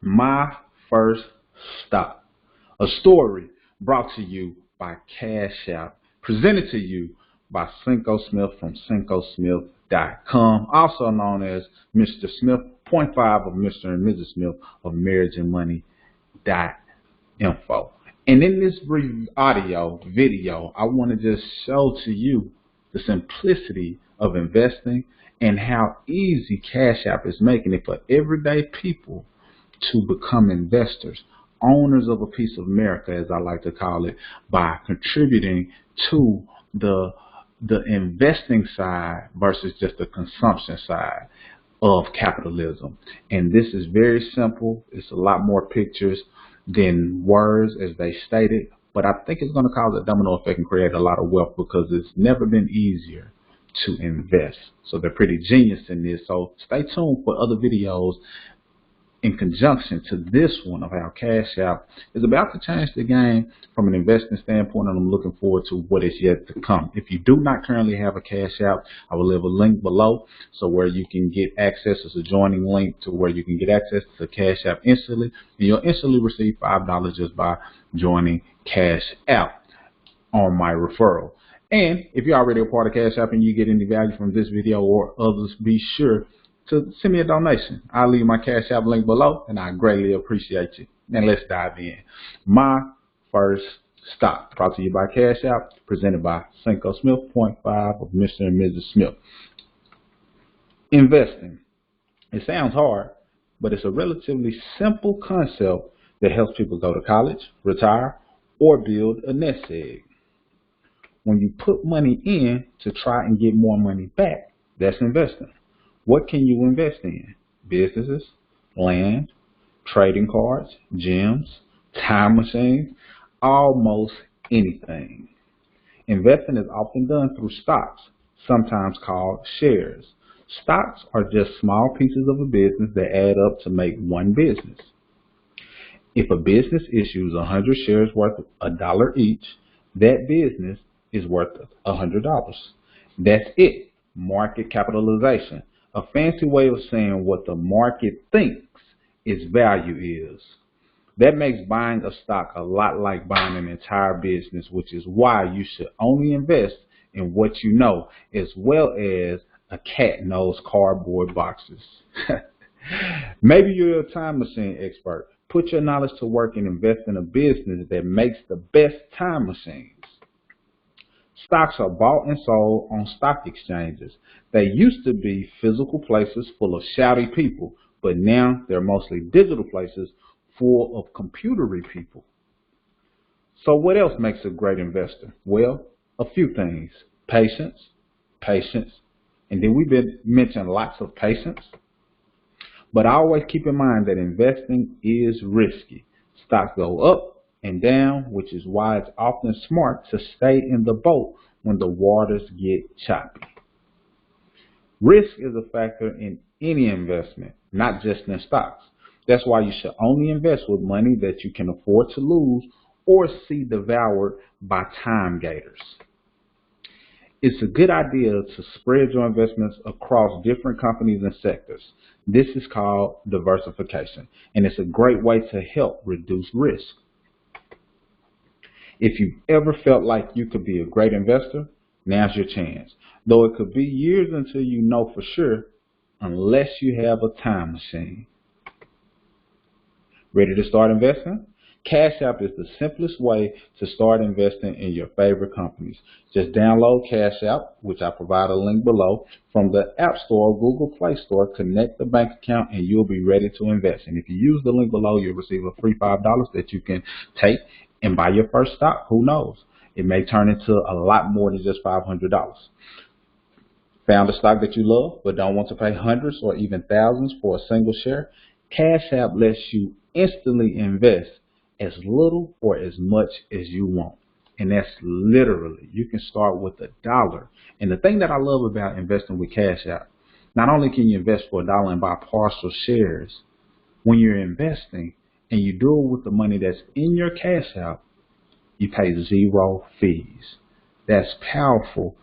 My First Stop, a story brought to you by Cash App, presented to you by Cinco Smith from CincoSmith.com, also known as Mr. Smith, point 5 of Mr. and Mrs. Smith of marriageandmoney.info. And in this brief video, I want to just show to you the simplicity of investing and how easy Cash App is making it for everyday people to become investors, owners of a piece of America, as I like to call it, by contributing to the investing side versus just the consumption side of capitalism. And this is very simple. It's a lot more pictures than words, as they stated, but I think it's going to cause a domino effect and create a lot of wealth because it's never been easier to invest. So they're pretty genius in this. So stay tuned for other videos in conjunction to this one of how Cash App is about to change the game from an investing standpoint, and I'm looking forward to what is yet to come. If you do not currently have a Cash App, I will leave a link below so where you can get access. It's a joining link to where you can get access to Cash App instantly, and you'll instantly receive $5 just by joining Cash App on my referral. And if you're already a part of Cash App and you get any value from this video or others, be sure to send me a donation. I'll leave my Cash App link below, and I greatly appreciate you. Now let's dive in. My First Stop, brought to you by Cash App, presented by Cinco Smith, point 5 of Mr. and Mrs. Smith. Investing. It sounds hard, but it's a relatively simple concept that helps people go to college, retire, or build a nest egg. When you put money in to try and get more money back, that's investing. What can you invest in? Businesses, land, trading cards, gyms, time machines, almost anything. Investing is often done through stocks, sometimes called shares. Stocks are just small pieces of a business that add up to make one business. If a business issues 100 shares worth $1 each, that business is worth $100. That's it. Market capitalization. A fancy way of saying what the market thinks its value is. That makes buying a stock a lot like buying an entire business, which is why you should only invest in what you know, as well as a cat knows cardboard boxes. Maybe you're a time machine expert. Put your knowledge to work and invest in a business that makes the best time machines. Stocks are bought and sold on stock exchanges. They used to be physical places full of shouty people, but now they're mostly digital places full of computery people. So what else makes a great investor? Well, a few things. Patience, and then we've been mentioning lots of patience. But always keep in mind that investing is risky. Stocks go up and down, which is why it's often smart to stay in the boat when the waters get choppy. Risk is a factor in any investment, not just in stocks. That's why you should only invest with money that you can afford to lose or see devoured by time gators. It's a good idea to spread your investments across different companies and sectors. This is called diversification, and it's a great way to help reduce risk. If you've ever felt like you could be a great investor, now's your chance. Though it could be years until you know for sure, unless you have a time machine. Ready to start investing? Cash App is the simplest way to start investing in your favorite companies. Just download Cash App, which I provide a link below, from the App Store or Google Play Store. Connect the bank account and you'll be ready to invest. And if you use the link below, you'll receive a free $5 that you can take and buy your first stock. Who knows? It may turn into a lot more than just $500. Found a stock that you love but don't want to pay hundreds or even thousands for a single share? Cash App lets you instantly invest as little or as much as you want. And that's literally, you can start with $1. And the thing that I love about investing with Cash App, not only can you invest for $1 and buy partial shares, when you're investing and you do it with the money that's in your Cash App, you pay 0 fees. That's powerful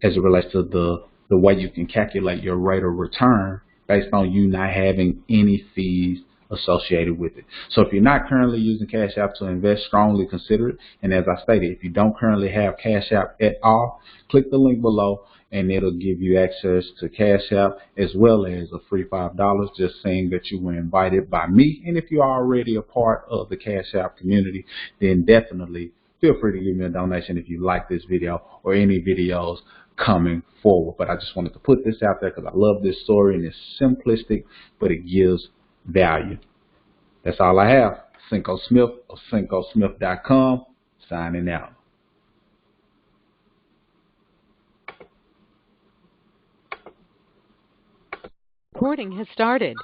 as it relates to the way you can calculate your rate of return based on you not having any fees associated with it. So if you're not currently using Cash App to invest, strongly consider it. And as I stated, if you don't currently have Cash App at all, click the link below and it'll give you access to Cash App as well as a free $5 just saying that you were invited by me. And if you're already a part of the Cash App community, then definitely feel free to give me a donation if you like this video or any videos coming forward. But I just wanted to put this out there because I love this story and it's simplistic, but it gives value. That's all I have. Cinco Smith of CincoSmith.com signing out. Recording has started.